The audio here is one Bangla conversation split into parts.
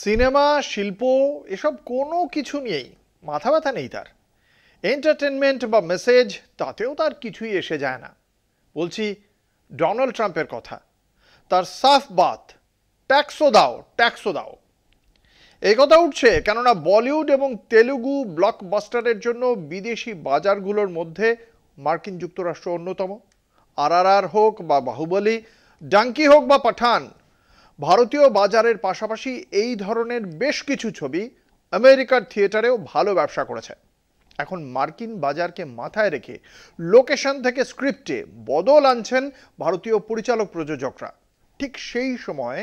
সিনেমা শিল্প এসব কোনো কিছু নিয়েই মাথা ব্যথা নেই তার। এন্টারটেনমেন্ট বা মেসেজ তাতেও তার কিছুই এসে যায় না। বলছি ডোনাল্ড ট্রাম্পের কথা। তার সাফ বাত, ট্যাক্সও দাও ট্যাক্সও দাও, এই কথা উঠছে কেননা বলিউড এবং তেলুগু ব্লকবাস্টারের জন্য বিদেশি বাজারগুলোর মধ্যে মার্কিন যুক্তরাষ্ট্র অন্যতম। আরআরআর হোক বা বাহুবলী, ডাঙ্কি হোক বা পাঠান, ভারতীয় বাজারের পাশাপাশি এই ধরনের বেশ কিছু ছবি আমেরিকার থিয়েটারেও ভালো ব্যবসা করেছে। এখন মার্কিন বাজারকে মাথায় রেখে লোকেশন থেকে স্ক্রিপ্টে বদল আনছেন ভারতীয় পরিচালক প্রযোজকরা। ঠিক সেই সময়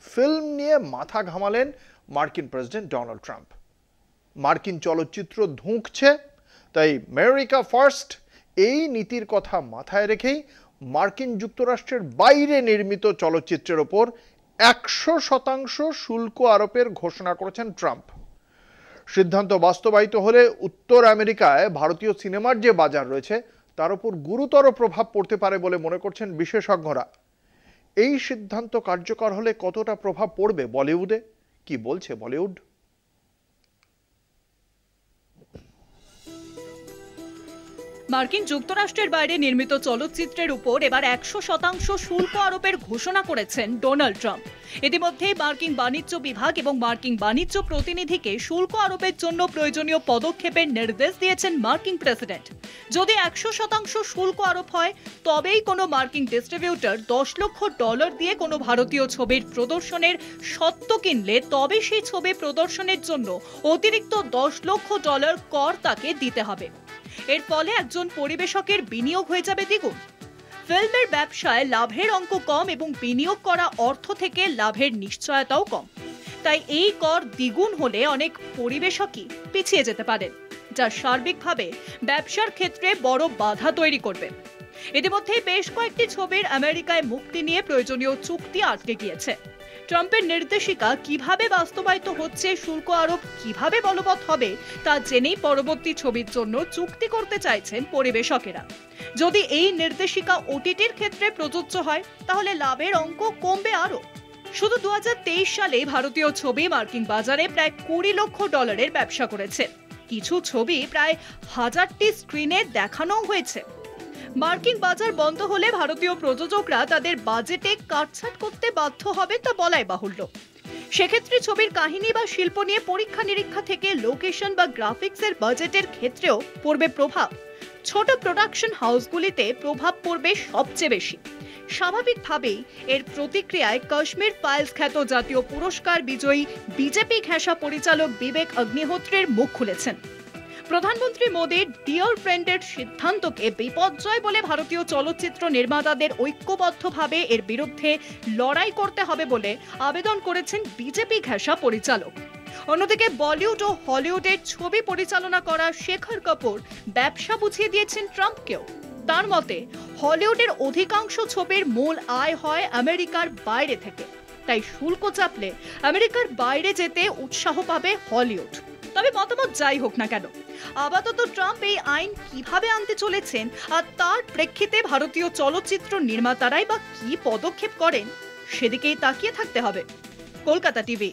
ফিল্ম নিয়ে মাথা ঘামালেন মার্কিন প্রেসিডেন্ট ডোনাল্ড ট্রাম্প। মার্কিন চলচ্চিত্র ধুঁকছে, তাই আমেরিকা ফার্স্ট এই নীতির কথা মাথায় রেখেই মার্কিন যুক্তরাষ্ট্রের বাইরে নির্মিত চলচ্চিত্রের ওপর 100% শুল্ক আরোপের ঘোষণা করেছেন ট্রাম্প। সিদ্ধান্ত বাস্তবায়িত হলে উত্তর আমেরিকায় ভারতীয় সিনেমার যে বাজার রয়েছে তার উপর গুরুতর প্রভাব পড়তে পারে বলে মনে করছেন বিশেষজ্ঞরা। এই সিদ্ধান্ত কার্যকর হলে কতটা প্রভাব পড়বে বলিউডে, কি বলছে বলিউড? মার্কিন যুক্তরাষ্ট্রের বাইরে নির্মিত চলচ্চিত্রের উপর এবার 100% শুল্ক আরোপের ঘোষণা করেছেন ডোনাল্ড ট্রাম্প। ইতিমধ্যেই মার্কিন বাণিজ্য বিভাগ এবং মার্কিন বাণিজ্য প্রতিনিধিকে শুল্ক আরোপের জন্য প্রয়োজনীয় পদক্ষেপের নির্দেশ দিয়েছেন মার্কিন প্রেসিডেন্ট। যদি 100% শুল্ক আরোপ হয় তবেই কোনো মার্কিন ডিস্ট্রিবিউটর $10 লক্ষ দিয়ে কোনো ভারতীয় ছবির প্রদর্শনের স্বত্ব কিনলে তবে সেই ছবি প্রদর্শনের জন্য অতিরিক্ত $10 লক্ষ কর তাকে দিতে হবে। এর ফলে একজন পরিবেশকের বিনিয়োগ হয়ে যাবে দ্বিগুণ। ফিল্মের ব্যবসায় লাভের অঙ্ক কম এবং বিনিয়োগ করা অর্থ থেকে লাভের নিশ্চয়তাও কম। তাই এই কর দ্বিগুণ হলে অনেক পরিবেশকই পিছিয়ে যেতে পারেন, যা সার্বিকভাবে ব্যবসার ক্ষেত্রে বড় বাধা তৈরি করবে। ইতিমধ্যেই বেশ কয়েকটি ছবির আমেরিকায় মুক্তি নিয়ে প্রয়োজনীয় চুক্তি আটকে গিয়েছে। ট্রাম্পের নির্দেশিকা কিভাবে বাস্তবায়িত হচ্ছে, শুল্ক আরোপ কিভাবে বলবৎ হবে তা জেনেই পরবর্তী ছবির জন্য চুক্তি করতে চাইছেন পরিবেশকেরা। যদি এই নির্দেশিকা ওটিটির ক্ষেত্রে প্রযোজ্য হয় তাহলে লাভের অঙ্ক কমবে আরো। শুধু 2023 সালে ভারতীয় ছবি মার্কিন বাজারে প্রায় $20 লক্ষ ব্যবসা করেছে। কিছু ছবি প্রায় 1000টি স্ক্রিনে দেখানোও হয়েছে। মার্কিন বাজার বন্ধ হলে ভারতীয় প্রযোজকরা তাদের বাজেটে কাটছাট করতে বাধ্য হবে তা বলাই বাহুল্য। সেক্ষেত্রে ছবির কাহিনী বা শিল্প নিয়ে পরীক্ষা নিরীক্ষা থেকে লোকেশন বা গ্রাফিক্সের বাজেটের ক্ষেত্রেও পড়বে প্রভাব। ছোট প্রোডাকশন হাউসগুলিতে প্রভাব পড়বে সবচেয়ে বেশি। স্বাভাবিকভাবেই এর প্রতিক্রিয়ায় কাশ্মীর ফাইলস খ্যাত জাতীয় পুরস্কার বিজয়ী বিজেপি ঘেঁষা পরিচালক বিবেক অগ্নিহোত্রের মুখ খুলেছেন। প্রধানমন্ত্রী মোদীর ডিয়ার ফ্রেন্ডের সিদ্ধান্তকে বিপর্যয় বলে ভারতীয় চলচ্চিত্র নির্মাতাদের ঐক্যবদ্ধভাবে এর বিরুদ্ধে লড়াই করতে হবে বলে আবেদন করেছেন বিজেপি ঘেঁষা পরিচালক। অন্যদিকে বলিউড ও হলিউডের ছবি পরিচালনা করা শেখর কাপুর ব্যবসা বুঝিয়ে দিয়েছেন ট্রাম্পকেও। তার মতে হলিউডের অধিকাংশ ছবির মূল আয় হয় আমেরিকার বাইরে থেকে, তাই শুল্ক চাপলে আমেরিকার বাইরে যেতে উৎসাহ পাবে হলিউড। তবে মতামত যাই হোক না কেন, আপাতত ট্রাম্প এই আইন কিভাবে আনতে চলেছেন আর তার প্রেক্ষিতে ভারতীয় চলচ্চিত্র নির্মাতারাই বা কি পদক্ষেপ করেন সেদিকেই তাকিয়ে থাকতে হবে। কলকাতা টিভি।